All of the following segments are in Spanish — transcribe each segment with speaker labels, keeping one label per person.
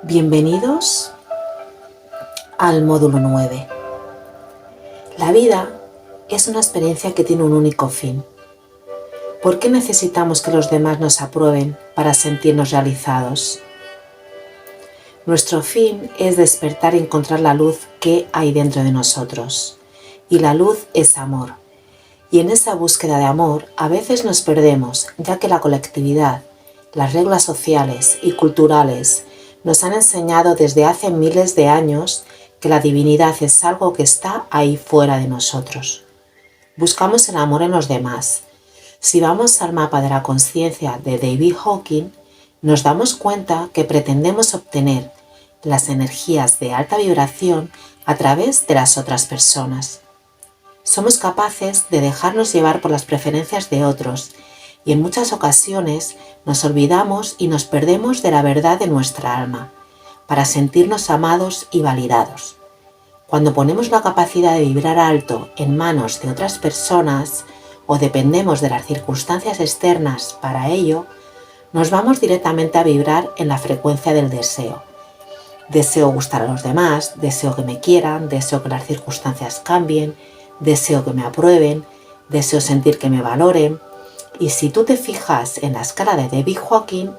Speaker 1: Bienvenidos al módulo 9. La vida es una experiencia que tiene un único fin. ¿Por qué necesitamos que los demás nos aprueben para sentirnos realizados? Nuestro fin es despertar y encontrar la luz que hay dentro de nosotros. Y la luz es amor. Y en esa búsqueda de amor a veces nos perdemos, ya que la colectividad, las reglas sociales y culturales nos han enseñado desde hace miles de años que la divinidad es algo que está ahí fuera de nosotros. Buscamos el amor en los demás. Si vamos al mapa de la conciencia de David Hawking, nos damos cuenta que pretendemos obtener las energías de alta vibración a través de las otras personas. Somos capaces de dejarnos llevar por las preferencias de otros y en muchas ocasiones nos olvidamos y nos perdemos de la verdad de nuestra alma para sentirnos amados y validados. Cuando ponemos la capacidad de vibrar alto en manos de otras personas o dependemos de las circunstancias externas para ello, nos vamos directamente a vibrar en la frecuencia del deseo. Deseo gustar a los demás, deseo que me quieran, deseo que las circunstancias cambien, deseo que me aprueben, deseo sentir que me valoren. Y si tú te fijas en la escala de David Hawking,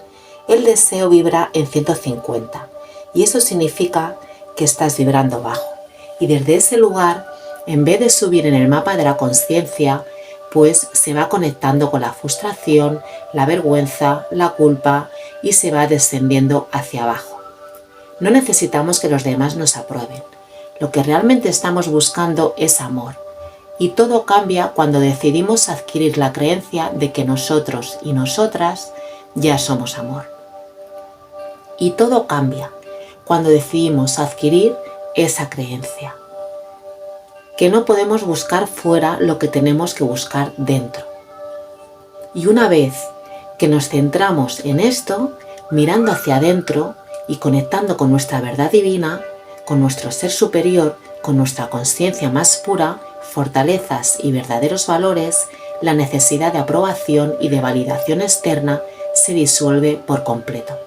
Speaker 1: el deseo vibra en 150 y eso significa que estás vibrando bajo. Y desde ese lugar, en vez de subir en el mapa de la conciencia, pues se va conectando con la frustración, la vergüenza, la culpa y se va descendiendo hacia abajo. No necesitamos que los demás nos aprueben. Lo que realmente estamos buscando es amor. Y todo cambia cuando decidimos adquirir la creencia de que nosotros y nosotras ya somos amor. Y todo cambia cuando decidimos adquirir esa creencia. Que no podemos buscar fuera lo que tenemos que buscar dentro. Y una vez que nos centramos en esto, mirando hacia adentro y conectando con nuestra verdad divina, con nuestro ser superior, con nuestra conciencia más pura, fortalezas y verdaderos valores, la necesidad de aprobación y de validación externa se disuelve por completo.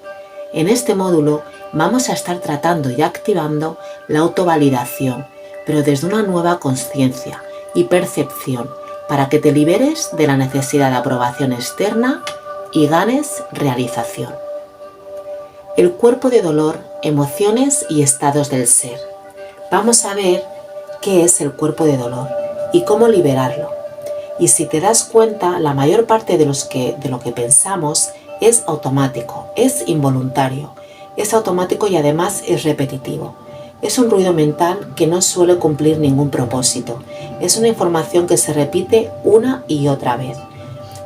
Speaker 1: En este módulo vamos a estar tratando y activando la autovalidación, pero desde una nueva conciencia y percepción, para que te liberes de la necesidad de aprobación externa y ganes realización. El cuerpo de dolor, emociones y estados del ser. Vamos a ver qué es el cuerpo de dolor y cómo liberarlo. Y si te das cuenta, la mayor parte de lo que pensamos es automático, es involuntario, es automático y además es repetitivo. Es un ruido mental que no suele cumplir ningún propósito. Es una información que se repite una y otra vez.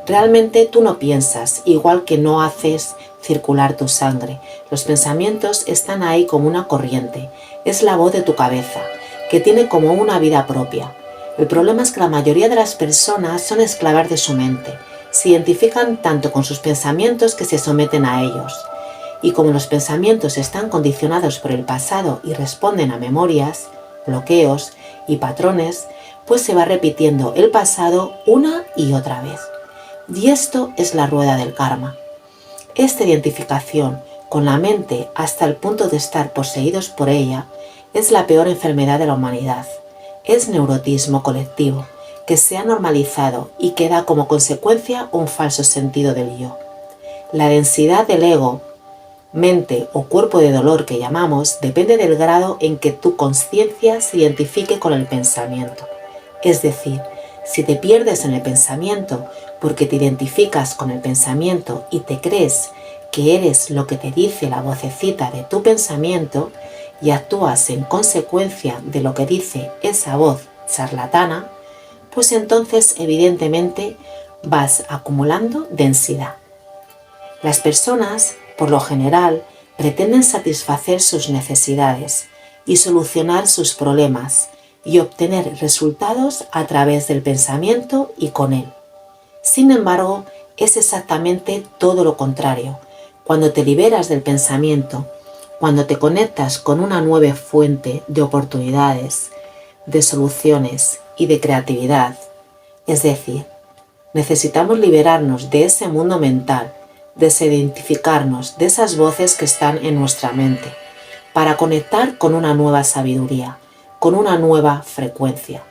Speaker 1: Realmente tú no piensas, igual que no haces circular tu sangre. Los pensamientos están ahí como una corriente. Es la voz de tu cabeza, que tiene como una vida propia. El problema es que la mayoría de las personas son esclavas de su mente. Se identifican tanto con sus pensamientos que se someten a ellos. Y como los pensamientos están condicionados por el pasado y responden a memorias, bloqueos y patrones, pues se va repitiendo el pasado una y otra vez. Y esto es la rueda del karma. Esta identificación con la mente hasta el punto de estar poseídos por ella es la peor enfermedad de la humanidad. Es neurotismo colectivo que se ha normalizado y que da como consecuencia un falso sentido del yo. La densidad del ego, mente o cuerpo de dolor que llamamos depende del grado en que tu conciencia se identifique con el pensamiento. Es decir, si te pierdes en el pensamiento porque te identificas con el pensamiento y te crees que eres lo que te dice la vocecita de tu pensamiento y actúas en consecuencia de lo que dice esa voz charlatana, pues entonces evidentemente vas acumulando densidad. Las personas, por lo general, pretenden satisfacer sus necesidades y solucionar sus problemas y obtener resultados a través del pensamiento y con él. Sin embargo, es exactamente todo lo contrario. Cuando te liberas del pensamiento, cuando te conectas con una nueva fuente de oportunidades, de soluciones y de creatividad, es decir, necesitamos liberarnos de ese mundo mental desidentificarnos de esas voces que están en nuestra mente, para conectar con una nueva sabiduría, con una nueva frecuencia,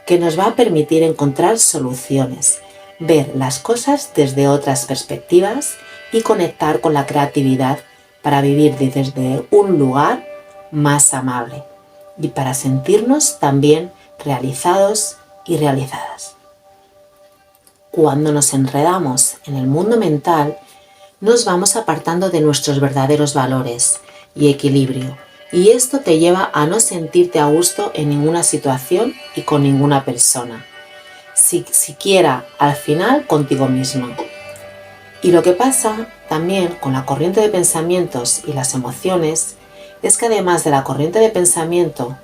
Speaker 1: que nos va a permitir encontrar soluciones, ver las cosas desde otras perspectivas y conectar con la creatividad para vivir desde un lugar más amable y para sentirnos también realizados y realizadas. Cuando nos enredamos en el mundo mental, nos vamos apartando de nuestros verdaderos valores y equilibrio, y esto te lleva a no sentirte a gusto en ninguna situación y con ninguna persona, siquiera al final contigo mismo. Y lo que pasa también con la corriente de pensamientos y las emociones es que además de la corriente de pensamiento,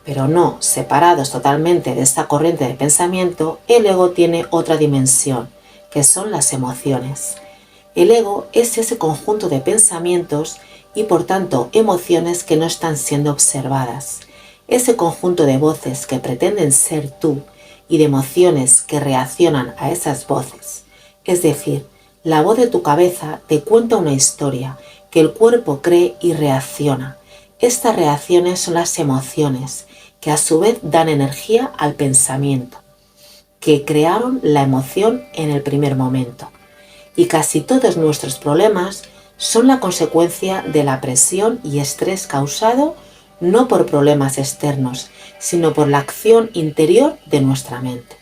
Speaker 1: pero no separados totalmente de esta corriente de pensamiento, el ego tiene otra dimensión, que son las emociones. El ego es ese conjunto de pensamientos y por tanto emociones que no están siendo observadas. Ese conjunto de voces que pretenden ser tú y de emociones que reaccionan a esas voces. Es decir, la voz de tu cabeza te cuenta una historia que el cuerpo cree y reacciona. Estas reacciones son las emociones, que a su vez dan energía al pensamiento, que crearon la emoción en el primer momento. Y casi todos nuestros problemas son la consecuencia de la presión y estrés causado no por problemas externos, sino por la acción interior de nuestra mente.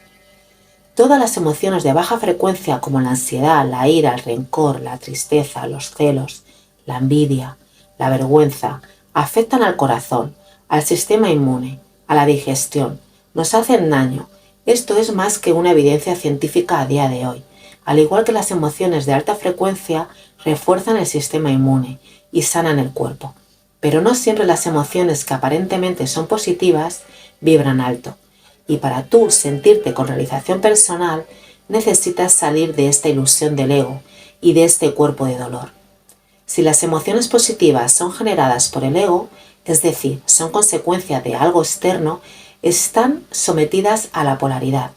Speaker 1: Todas las emociones de baja frecuencia como la ansiedad, la ira, el rencor, la tristeza, los celos, la envidia, la vergüenza, afectan al corazón, al sistema inmune, a la digestión, nos hacen daño. Esto es más que una evidencia científica a día de hoy. Al igual que las emociones de alta frecuencia refuerzan el sistema inmune y sanan el cuerpo. Pero no siempre las emociones que aparentemente son positivas vibran alto. Y para tú sentirte con realización personal, necesitas salir de esta ilusión del ego y de este cuerpo de dolor. Si las emociones positivas son generadas por el ego, es decir, son consecuencia de algo externo, están sometidas a la polaridad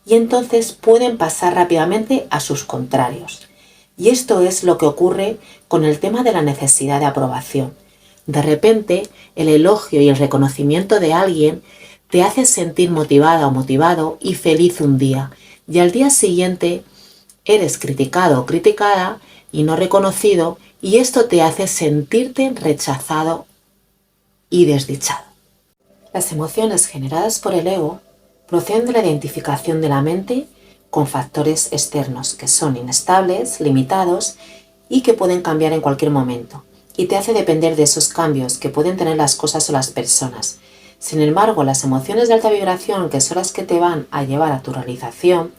Speaker 1: y entonces pueden pasar rápidamente a sus contrarios. Y esto es lo que ocurre con el tema de la necesidad de aprobación. De repente, el elogio y el reconocimiento de alguien te hace sentir motivada o motivado y feliz un día, y al día siguiente eres criticado o criticada y no reconocido, y esto te hace sentirte rechazado y desdichado. Las emociones generadas por el ego proceden de la identificación de la mente con factores externos que son inestables, limitados y que pueden cambiar en cualquier momento, y te hace depender de esos cambios que pueden tener las cosas o las personas. Sin embargo, las emociones de alta vibración, que son las que te van a llevar a tu realización,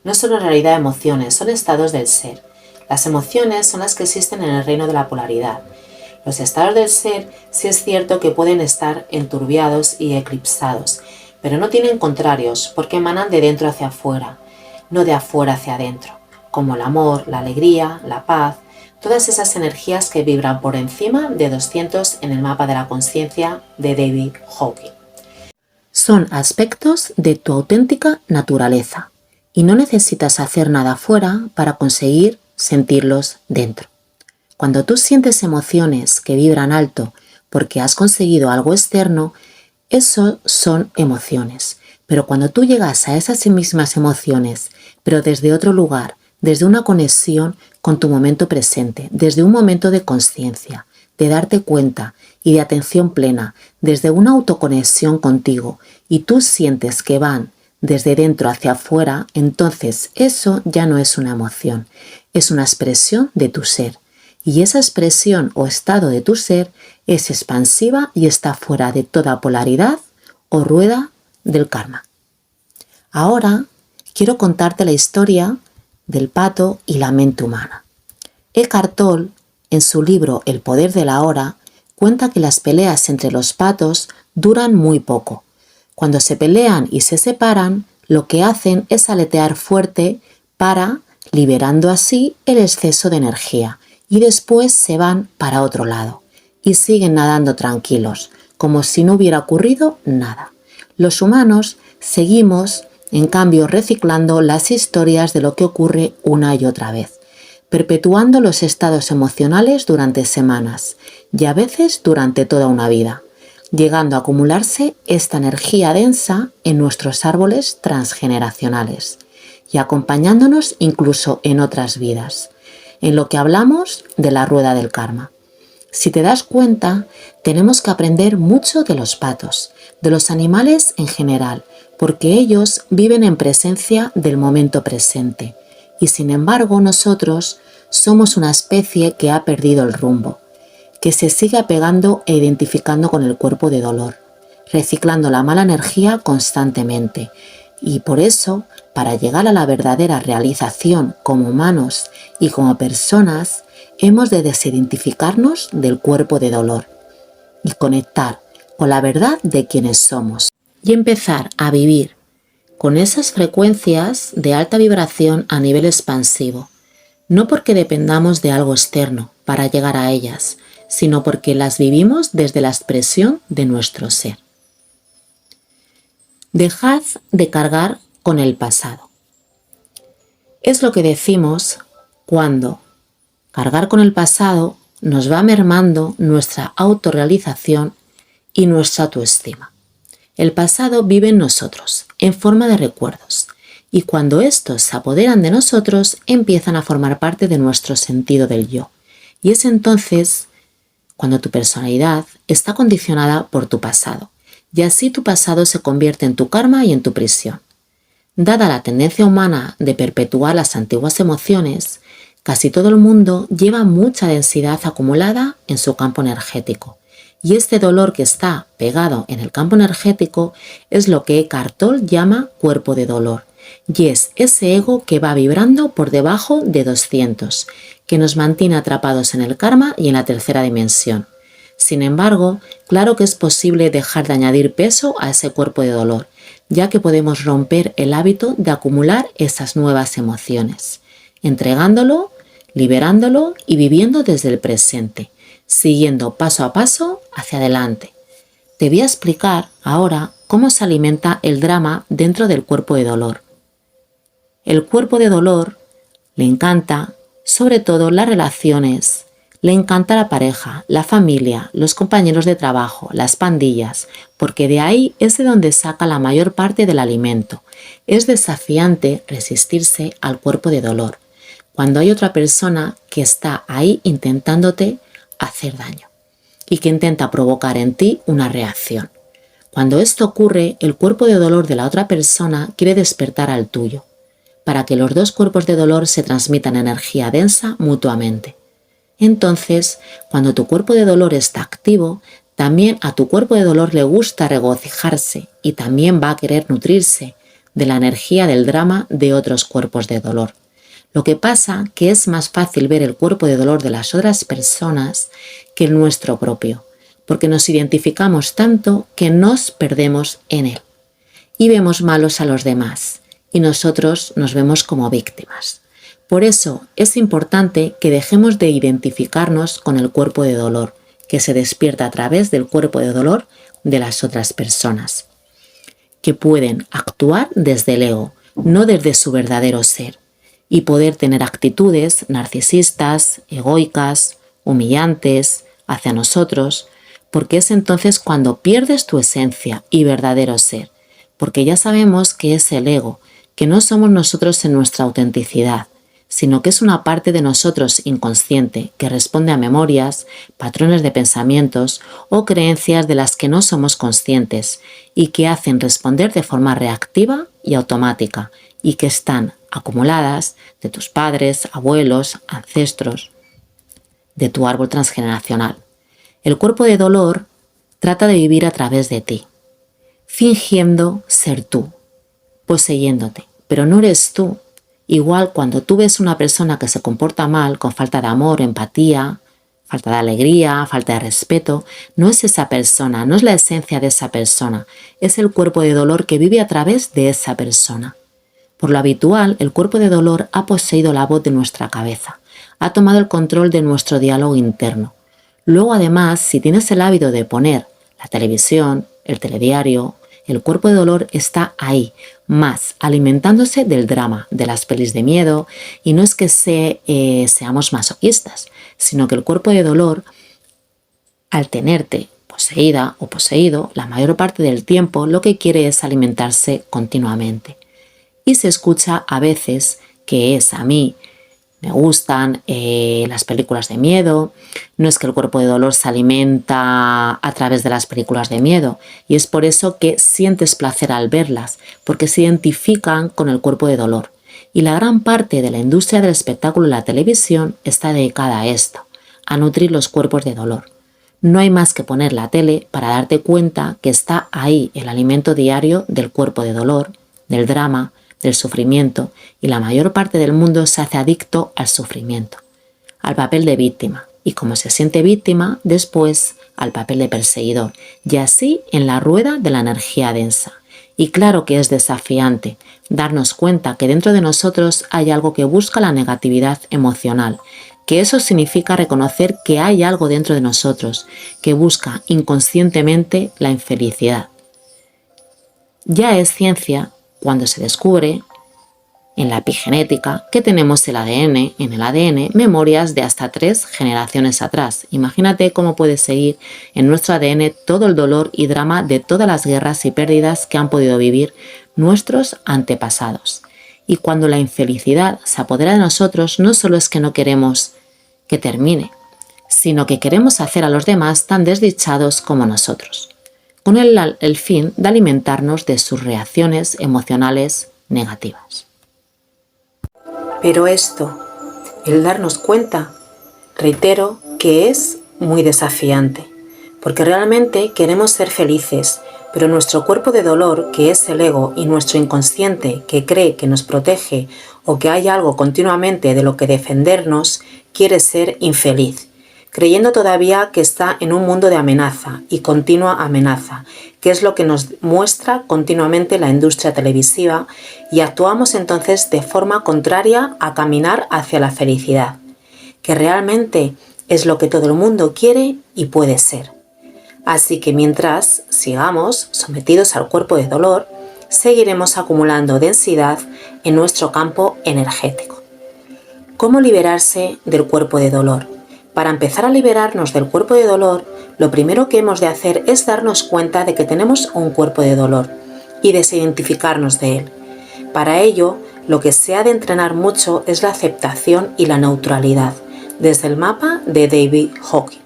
Speaker 1: no son en realidad emociones, son estados del ser. Las emociones son las que existen en el reino de la polaridad. Los estados del ser sí es cierto que pueden estar enturbiados y eclipsados, pero no tienen contrarios porque emanan de dentro hacia afuera, no de afuera hacia adentro, como el amor, la alegría, la paz, todas esas energías que vibran por encima de 200 en el mapa de la conciencia de David Hawking. Son aspectos de tu auténtica naturaleza y no necesitas hacer nada fuera para conseguir sentirlos dentro. Cuando tú sientes emociones que vibran alto porque has conseguido algo externo, eso son emociones. Pero cuando tú llegas a esas mismas emociones, pero desde otro lugar, desde una conexión con tu momento presente, desde un momento de conciencia, de darte cuenta y de atención plena, desde una autoconexión contigo, y tú sientes que van desde dentro hacia afuera, entonces eso ya no es una emoción, es una expresión de tu ser. Y esa expresión o estado de tu ser es expansiva y está fuera de toda polaridad o rueda del karma. Ahora quiero contarte la historia del pato y la mente humana. Eckhart Tolle, en su libro El poder de la hora, cuenta que las peleas entre los patos duran muy poco. Cuando se pelean y se separan, lo que hacen es aletear fuerte liberando así el exceso de energía, y después se van para otro lado y siguen nadando tranquilos, como si no hubiera ocurrido nada. Los humanos seguimos, en cambio, reciclando las historias de lo que ocurre una y otra vez. perpetuando los estados emocionales durante semanas y a veces durante toda una vida, llegando a acumularse esta energía densa en nuestros árboles transgeneracionales y acompañándonos incluso en otras vidas, en lo que hablamos de la rueda del karma. Si te das cuenta, tenemos que aprender mucho de los patos, de los animales en general, porque ellos viven en presencia del momento presente y sin embargo nosotros somos una especie que ha perdido el rumbo, que se sigue apegando e identificando con el cuerpo de dolor, reciclando la mala energía constantemente. Y por eso, para llegar a la verdadera realización como humanos y como personas, hemos de desidentificarnos del cuerpo de dolor y conectar con la verdad de quienes somos y empezar a vivir con esas frecuencias de alta vibración a nivel expansivo, no porque dependamos de algo externo para llegar a ellas, sino porque las vivimos desde la expresión de nuestro ser. Dejad de cargar con el pasado. Es lo que decimos cuando cargar con el pasado nos va mermando nuestra autorrealización y nuestra autoestima. El pasado vive en nosotros, en forma de recuerdos, y cuando estos se apoderan de nosotros, empiezan a formar parte de nuestro sentido del yo. Y es entonces cuando tu personalidad está condicionada por tu pasado, y así tu pasado se convierte en tu karma y en tu prisión. Dada la tendencia humana de perpetuar las antiguas emociones, casi todo el mundo lleva mucha densidad acumulada en su campo energético. Y este dolor que está pegado en el campo energético es lo que Eckhart Tolle llama cuerpo de dolor. Y es ese ego que va vibrando por debajo de 200, que nos mantiene atrapados en el karma y en la tercera dimensión. Sin embargo, claro que es posible dejar de añadir peso a ese cuerpo de dolor, ya que podemos romper el hábito de acumular esas nuevas emociones, entregándolo, liberándolo y viviendo desde el presente, siguiendo paso a paso hacia adelante. Te voy a explicar ahora cómo se alimenta el drama dentro del cuerpo de dolor. El cuerpo de dolor le encanta, sobre todo las relaciones, le encanta la pareja, la familia, los compañeros de trabajo, las pandillas, porque de ahí es de donde saca la mayor parte del alimento. Es desafiante resistirse al cuerpo de dolor, cuando hay otra persona que está ahí intentándote hacer daño y que intenta provocar en ti una reacción. Cuando esto ocurre, el cuerpo de dolor de la otra persona quiere despertar al tuyo, para que los dos cuerpos de dolor se transmitan energía densa mutuamente. Entonces, cuando tu cuerpo de dolor está activo, también a tu cuerpo de dolor le gusta regocijarse y también va a querer nutrirse de la energía del drama de otros cuerpos de dolor. Lo que pasa que es más fácil ver el cuerpo de dolor de las otras personas que el nuestro propio, porque nos identificamos tanto que nos perdemos en él y vemos malos a los demás y nosotros nos vemos como víctimas. Por eso es importante que dejemos de identificarnos con el cuerpo de dolor, que se despierta a través del cuerpo de dolor de las otras personas, que pueden actuar desde el ego, no desde su verdadero ser, y poder tener actitudes narcisistas, egoicas, humillantes hacia nosotros, porque es entonces cuando pierdes tu esencia y verdadero ser, porque ya sabemos que es el ego, que no somos nosotros en nuestra autenticidad, sino que es una parte de nosotros inconsciente que responde a memorias, patrones de pensamientos o creencias de las que no somos conscientes y que hacen responder de forma reactiva y automática y que están acumuladas de tus padres, abuelos, ancestros, de tu árbol transgeneracional. El cuerpo de dolor trata de vivir a través de ti, fingiendo ser tú, poseyéndote, pero no eres tú. Igual cuando tú ves una persona que se comporta mal, con falta de amor, empatía, falta de alegría, falta de respeto, no es esa persona, no es la esencia de esa persona, es el cuerpo de dolor que vive a través de esa persona. Por lo habitual, el cuerpo de dolor ha poseído la voz de nuestra cabeza, ha tomado el control de nuestro diálogo interno. Luego, además, si tienes el hábito de poner la televisión, el telediario, el cuerpo de dolor está ahí, más alimentándose del drama, de las pelis de miedo, y no es que seamos masoquistas, sino que el cuerpo de dolor, al tenerte poseída o poseído, la mayor parte del tiempo lo que quiere es alimentarse continuamente. Y se escucha a veces que es a mí, me gustan las películas de miedo, no es que el cuerpo de dolor se alimenta a través de las películas de miedo y es por eso que sientes placer al verlas, porque se identifican con el cuerpo de dolor. Y la gran parte de la industria del espectáculo y la televisión está dedicada a esto, a nutrir los cuerpos de dolor. No hay más que poner la tele para darte cuenta que está ahí el alimento diario del cuerpo de dolor, del drama, del sufrimiento, y la mayor parte del mundo se hace adicto al sufrimiento, al papel de víctima, y como se siente víctima, después al papel de perseguidor, y así en la rueda de la energía densa. Y claro que es desafiante darnos cuenta que dentro de nosotros hay algo que busca la negatividad emocional, que eso significa reconocer que hay algo dentro de nosotros que busca inconscientemente la infelicidad. Ya es ciencia cuando se descubre en la epigenética que tenemos en el ADN memorias de hasta 3 generaciones atrás. Imagínate cómo puede seguir en nuestro ADN todo el dolor y drama de todas las guerras y pérdidas que han podido vivir nuestros antepasados. Y cuando la infelicidad se apodera de nosotros, no solo es que no queremos que termine, sino que queremos hacer a los demás tan desdichados como nosotros, con el fin de alimentarnos de sus reacciones emocionales negativas. Pero esto, el darnos cuenta, reitero que es muy desafiante, porque realmente queremos ser felices, pero nuestro cuerpo de dolor, que es el ego, y nuestro inconsciente, que cree que nos protege o que hay algo continuamente de lo que defendernos, quiere ser infeliz, creyendo todavía que está en un mundo de amenaza y continua amenaza, que es lo que nos muestra continuamente la industria televisiva, y actuamos entonces de forma contraria a caminar hacia la felicidad, que realmente es lo que todo el mundo quiere y puede ser. Así que mientras sigamos sometidos al cuerpo de dolor, seguiremos acumulando densidad en nuestro campo energético. ¿Cómo liberarse del cuerpo de dolor? Para empezar a liberarnos del cuerpo de dolor, lo primero que hemos de hacer es darnos cuenta de que tenemos un cuerpo de dolor y desidentificarnos de él. Para ello, lo que se ha de entrenar mucho es la aceptación y la neutralidad, desde el mapa de David Hawkins.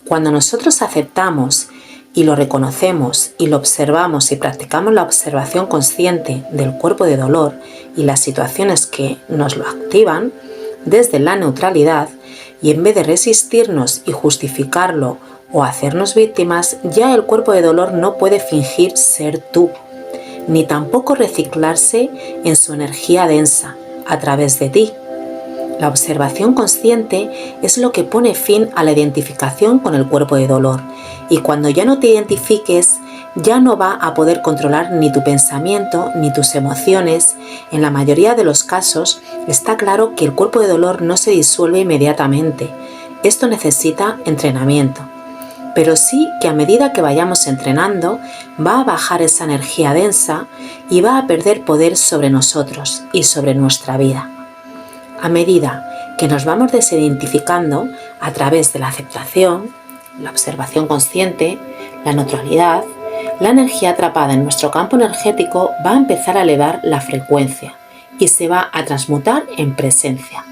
Speaker 1: Cuando nosotros aceptamos y lo reconocemos y lo observamos y practicamos la observación consciente del cuerpo de dolor y las situaciones que nos lo activan, desde la neutralidad, y en vez de resistirnos y justificarlo o hacernos víctimas, ya el cuerpo de dolor no puede fingir ser tú, ni tampoco reciclarse en su energía densa a través de ti. La observación consciente es lo que pone fin a la identificación con el cuerpo de dolor, y cuando ya no te identifiques, ya no va a poder controlar ni tu pensamiento ni tus emociones. En la mayoría de los casos está claro que el cuerpo de dolor no se disuelve inmediatamente. Esto necesita entrenamiento, pero sí que a medida que vayamos entrenando va a bajar esa energía densa y va a perder poder sobre nosotros y sobre nuestra vida. A medida que nos vamos desidentificando a través de la aceptación, la observación consciente, la neutralidad, la energía atrapada en nuestro campo energético va a empezar a elevar la frecuencia y se va a transmutar en presencia.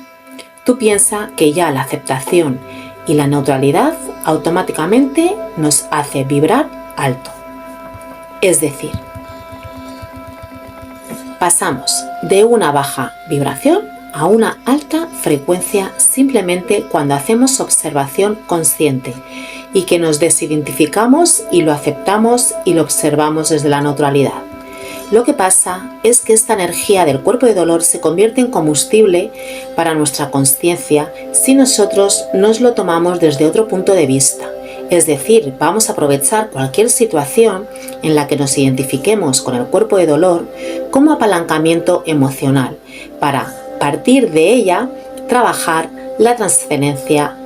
Speaker 1: Tú piensa que ya la aceptación y la neutralidad automáticamente nos hace vibrar alto. Es decir, pasamos de una baja vibración a una alta frecuencia simplemente cuando hacemos observación consciente y que nos desidentificamos y lo aceptamos y lo observamos desde la neutralidad. Lo que pasa es que esta energía del cuerpo de dolor se convierte en combustible para nuestra conciencia si nosotros nos lo tomamos desde otro punto de vista. Es decir, vamos a aprovechar cualquier situación en la que nos identifiquemos con el cuerpo de dolor como apalancamiento emocional para partir de ella trabajar la trascendencia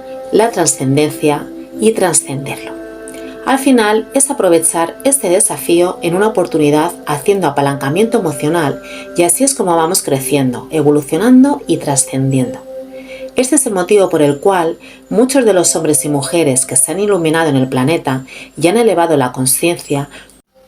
Speaker 1: y trascenderlo. Al final es aprovechar este desafío en una oportunidad haciendo apalancamiento emocional y así es como vamos creciendo, evolucionando y trascendiendo. Este es el motivo por el cual muchos de los hombres y mujeres que se han iluminado en el planeta y han elevado la conciencia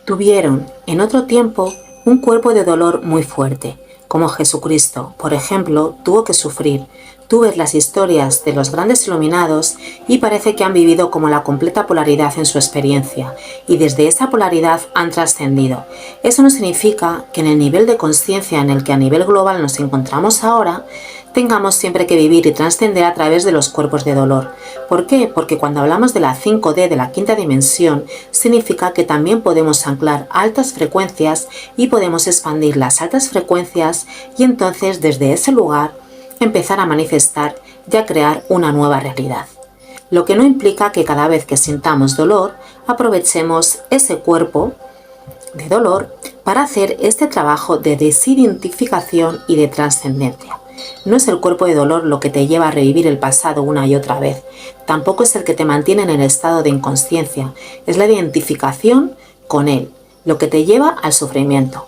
Speaker 1: tuvieron en otro tiempo un cuerpo de dolor muy fuerte, como Jesucristo, por ejemplo, tuvo que sufrir. Tú ves las historias de los grandes iluminados y parece que han vivido como la completa polaridad en su experiencia y desde esa polaridad han trascendido. Eso no significa que en el nivel de conciencia en el que a nivel global nos encontramos ahora tengamos siempre que vivir y trascender a través de los cuerpos de dolor. ¿Por qué? Porque cuando hablamos de la 5D, de la quinta dimensión, significa que también podemos anclar altas frecuencias y podemos expandir las altas frecuencias y entonces desde ese lugar empezar a manifestar y a crear una nueva realidad. Lo que no implica que cada vez que sintamos dolor, aprovechemos ese cuerpo de dolor para hacer este trabajo de desidentificación y de trascendencia. No es el cuerpo de dolor lo que te lleva a revivir el pasado una y otra vez. Tampoco es el que te mantiene en el estado de inconsciencia. Es la identificación con él, lo que te lleva al sufrimiento.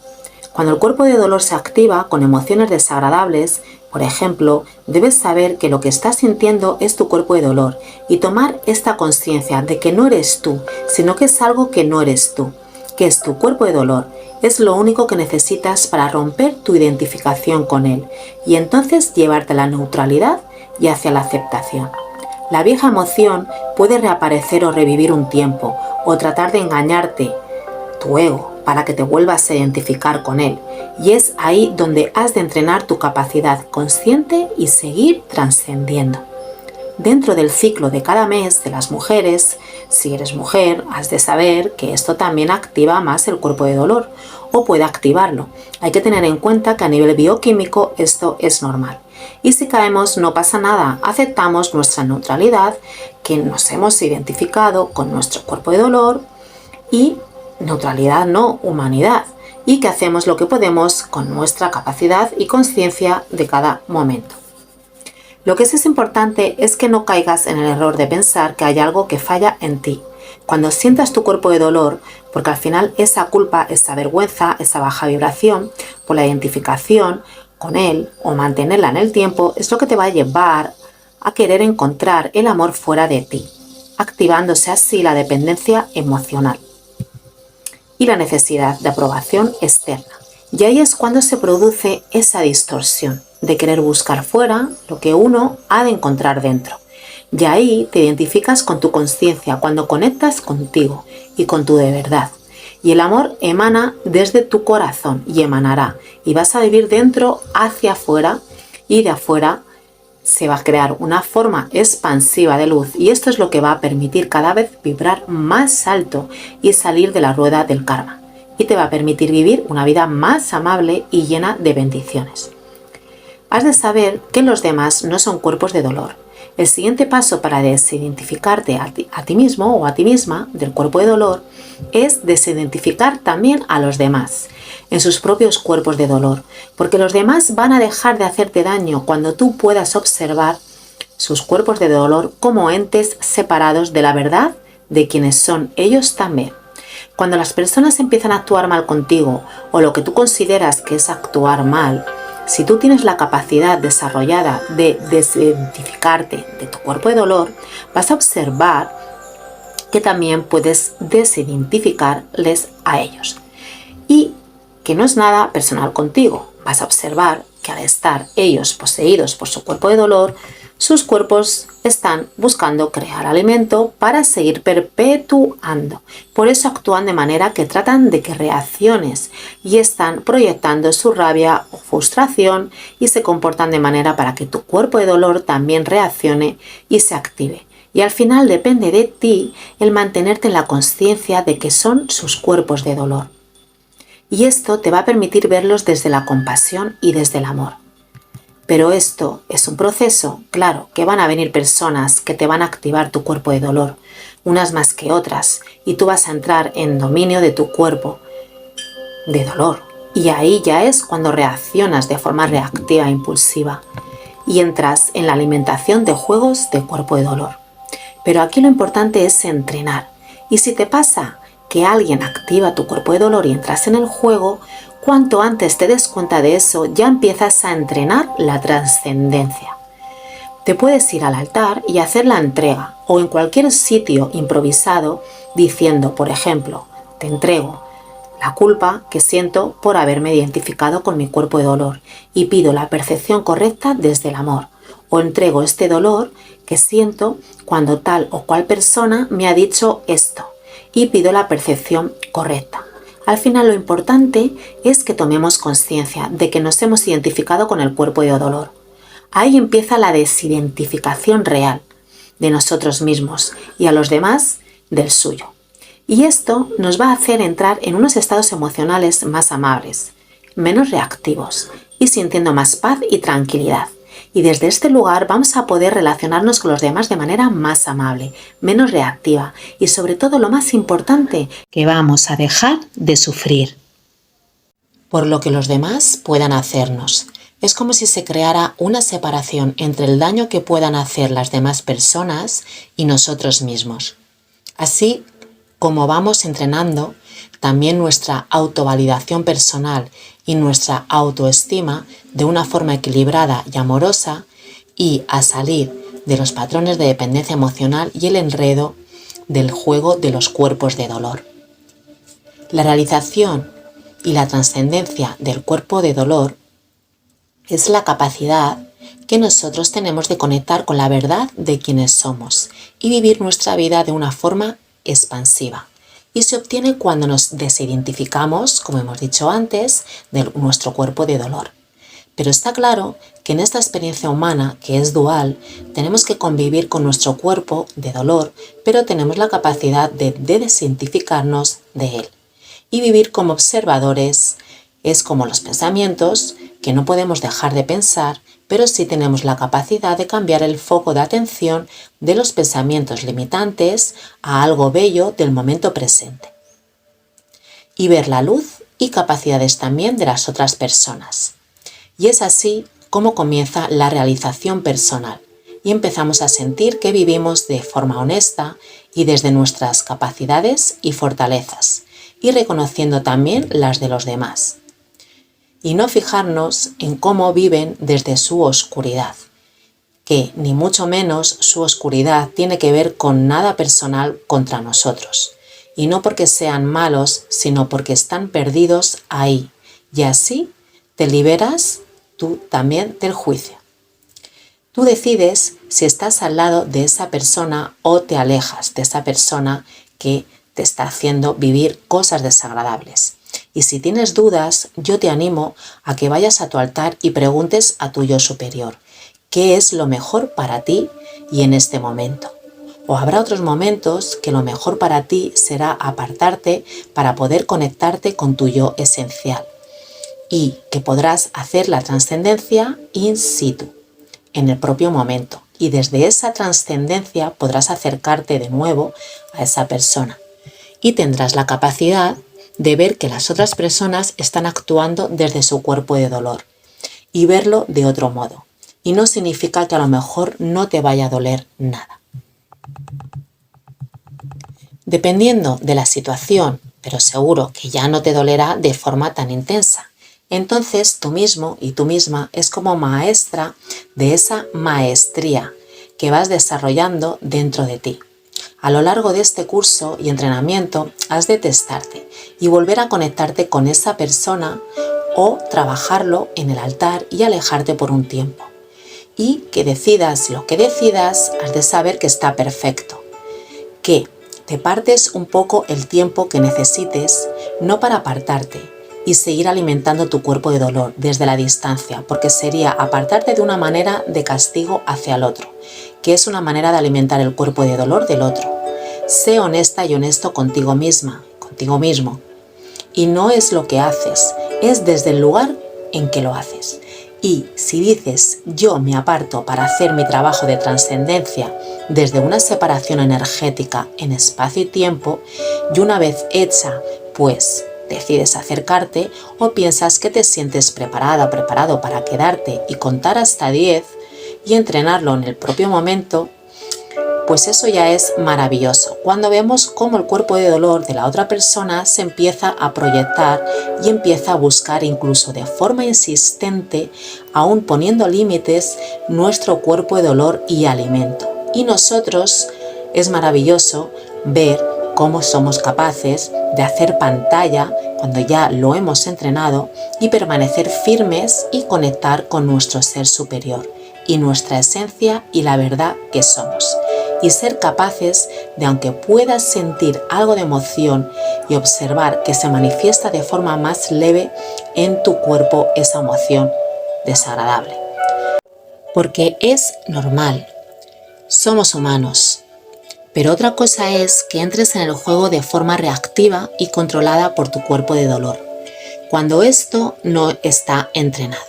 Speaker 1: Cuando el cuerpo de dolor se activa con emociones desagradables, por ejemplo, debes saber que lo que estás sintiendo es tu cuerpo de dolor y tomar esta conciencia de que no eres tú, sino que es algo que no eres tú, que es tu cuerpo de dolor. Es lo único que necesitas para romper tu identificación con él y entonces llevarte a la neutralidad y hacia la aceptación. La vieja emoción puede reaparecer o revivir un tiempo o tratar de engañarte, tu ego, para que te vuelvas a identificar con él. Y es ahí donde has de entrenar tu capacidad consciente y seguir trascendiendo. Dentro del ciclo de cada mes de las mujeres, si eres mujer, has de saber que esto también activa más el cuerpo de dolor o puede activarlo. Hay que tener en cuenta que a nivel bioquímico esto es normal. Y si caemos no pasa nada, aceptamos nuestra neutralidad, que nos hemos identificado con nuestro cuerpo de dolor y neutralidad no humanidad, y que hacemos lo que podemos con nuestra capacidad y conciencia de cada momento. Lo que sí es importante es que no caigas en el error de pensar que hay algo que falla en ti. Cuando sientas tu cuerpo de dolor, porque al final esa culpa, esa vergüenza, esa baja vibración, por la identificación con él o mantenerla en el tiempo, es lo que te va a llevar a querer encontrar el amor fuera de ti, activándose así la dependencia emocional y la necesidad de aprobación externa. Y ahí es cuando se produce esa distorsión de querer buscar fuera lo que uno ha de encontrar dentro. Y ahí te identificas con tu conciencia cuando conectas contigo y con tu de verdad. Y el amor emana desde tu corazón y emanará. Y vas a vivir dentro hacia afuera y de afuera se va a crear una forma expansiva de luz. Y esto es lo que va a permitir cada vez vibrar más alto y salir de la rueda del karma. Y te va a permitir vivir una vida más amable y llena de bendiciones. Has de saber que los demás no son cuerpos de dolor. El siguiente paso para desidentificarte a ti mismo o a ti misma del cuerpo de dolor es desidentificar también a los demás en sus propios cuerpos de dolor, porque los demás van a dejar de hacerte daño cuando tú puedas observar sus cuerpos de dolor como entes separados de la verdad de quienes son ellos también. Cuando las personas empiezan a actuar mal contigo o lo que tú consideras que es actuar mal, si tú tienes la capacidad desarrollada de desidentificarte de tu cuerpo de dolor, vas a observar que también puedes desidentificarles a ellos. Y que no es nada personal contigo. Vas a observar que al estar ellos poseídos por su cuerpo de dolor, sus cuerpos están buscando crear alimento para seguir perpetuando. Por eso actúan de manera que tratan de que reacciones y están proyectando su rabia o frustración y se comportan de manera para que tu cuerpo de dolor también reaccione y se active. Y al final depende de ti el mantenerte en la conciencia de que son sus cuerpos de dolor. Y esto te va a permitir verlos desde la compasión y desde el amor. Pero esto es un proceso, claro, que van a venir personas que te van a activar tu cuerpo de dolor, unas más que otras, y tú vas a entrar en dominio de tu cuerpo de dolor. Y ahí ya es cuando reaccionas de forma reactiva e impulsiva y entras en la alimentación de juegos de cuerpo de dolor. Pero aquí lo importante es entrenar. Y si te pasa que alguien activa tu cuerpo de dolor y entras en el juego, cuanto antes te des cuenta de eso, ya empiezas a entrenar la trascendencia. Te puedes ir al altar y hacer la entrega o en cualquier sitio improvisado diciendo, por ejemplo, te entrego la culpa que siento por haberme identificado con mi cuerpo de dolor y pido la percepción correcta desde el amor. O entrego este dolor que siento cuando tal o cual persona me ha dicho esto y pido la percepción correcta. Al final lo importante es que tomemos conciencia de que nos hemos identificado con el cuerpo de dolor. Ahí empieza la desidentificación real de nosotros mismos y a los demás del suyo. Y esto nos va a hacer entrar en unos estados emocionales más amables, menos reactivos y sintiendo más paz y tranquilidad. Y desde este lugar vamos a poder relacionarnos con los demás de manera más amable, menos reactiva y sobre todo lo más importante, que vamos a dejar de sufrir por lo que los demás puedan hacernos. Es como si se creara una separación entre el daño que puedan hacer las demás personas y nosotros mismos. Así como vamos entrenando también nuestra autovalidación personal y nuestra autoestima de una forma equilibrada y amorosa y a salir de los patrones de dependencia emocional y el enredo del juego de los cuerpos de dolor. La realización y la trascendencia del cuerpo de dolor es la capacidad que nosotros tenemos de conectar con la verdad de quienes somos y vivir nuestra vida de una forma expansiva. Y se obtiene cuando nos desidentificamos, como hemos dicho antes, de nuestro cuerpo de dolor. Pero está claro que en esta experiencia humana, que es dual, tenemos que convivir con nuestro cuerpo de dolor, pero tenemos la capacidad de desidentificarnos de él. Y vivir como observadores es como los pensamientos, que no podemos dejar de pensar, pero sí tenemos la capacidad de cambiar el foco de atención de los pensamientos limitantes a algo bello del momento presente. Y ver la luz y capacidades también de las otras personas. Y es así como comienza la realización personal y empezamos a sentir que vivimos de forma honesta y desde nuestras capacidades y fortalezas, y reconociendo también las de los demás. Y no fijarnos en cómo viven desde su oscuridad, que ni mucho menos su oscuridad tiene que ver con nada personal contra nosotros, y no porque sean malos, sino porque están perdidos ahí, y así te liberas tú también del juicio. Tú decides si estás al lado de esa persona o te alejas de esa persona que te está haciendo vivir cosas desagradables. Y si tienes dudas, yo te animo a que vayas a tu altar y preguntes a tu yo superior, ¿qué es lo mejor para ti y en este momento? O habrá otros momentos que lo mejor para ti será apartarte para poder conectarte con tu yo esencial y que podrás hacer la trascendencia in situ, en el propio momento. Y desde esa trascendencia podrás acercarte de nuevo a esa persona y tendrás la capacidad de ver que las otras personas están actuando desde su cuerpo de dolor y verlo de otro modo. Y no significa que a lo mejor no te vaya a doler nada. Dependiendo de la situación, pero seguro que ya no te dolerá de forma tan intensa. Entonces tú mismo y tú misma es como maestra de esa maestría que vas desarrollando dentro de ti. A lo largo de este curso y entrenamiento has de testarte y volver a conectarte con esa persona o trabajarlo en el altar y alejarte por un tiempo. Y que decidas lo que decidas, has de saber que está perfecto. Que te partes un poco el tiempo que necesites, no para apartarte y seguir alimentando tu cuerpo de dolor desde la distancia, porque sería apartarte de una manera de castigo hacia el otro, que es una manera de alimentar el cuerpo de dolor del otro. Sé honesta y honesto contigo misma, contigo mismo. Y no es lo que haces, es desde el lugar en que lo haces. Y si dices, yo me aparto para hacer mi trabajo de trascendencia desde una separación energética en espacio y tiempo, y una vez hecha, pues decides acercarte o piensas que te sientes preparada o preparado para quedarte y contar hasta 10 y entrenarlo en el propio momento, pues eso ya es maravilloso, cuando vemos cómo el cuerpo de dolor de la otra persona se empieza a proyectar y empieza a buscar incluso de forma insistente, aún poniendo límites, nuestro cuerpo de dolor y alimento. Y nosotros es maravilloso ver cómo somos capaces de hacer pantalla cuando ya lo hemos entrenado y permanecer firmes y conectar con nuestro ser superior y nuestra esencia y la verdad que somos. Y ser capaces de, aunque puedas sentir algo de emoción y observar que se manifiesta de forma más leve en tu cuerpo esa emoción desagradable. Porque es normal, somos humanos. Pero otra cosa es que entres en el juego de forma reactiva y controlada por tu cuerpo de dolor, cuando esto no está entrenado.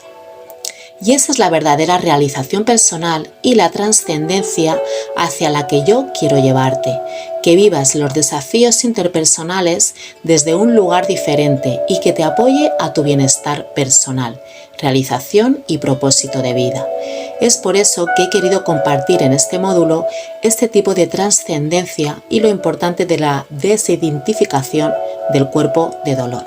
Speaker 1: Y esa es la verdadera realización personal y la trascendencia hacia la que yo quiero llevarte, que vivas los desafíos interpersonales desde un lugar diferente y que te apoye a tu bienestar personal, realización y propósito de vida. Es por eso que he querido compartir en este módulo este tipo de trascendencia y lo importante de la desidentificación del cuerpo de dolor,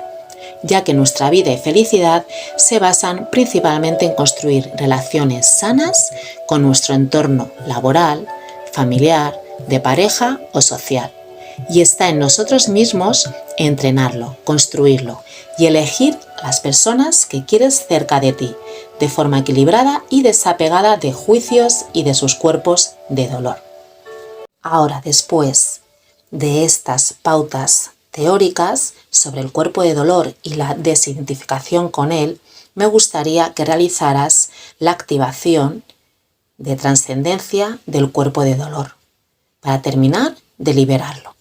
Speaker 1: ya que nuestra vida y felicidad se basan principalmente en construir relaciones sanas con nuestro entorno laboral, familiar, de pareja o social. Y está en nosotros mismos entrenarlo, construirlo y elegir las personas que quieres cerca de ti, de forma equilibrada y desapegada de juicios y de sus cuerpos de dolor. Ahora, después de estas pautas teóricas sobre el cuerpo de dolor y la desidentificación con él, me gustaría que realizaras la activación de trascendencia del cuerpo de dolor, para terminar de liberarlo.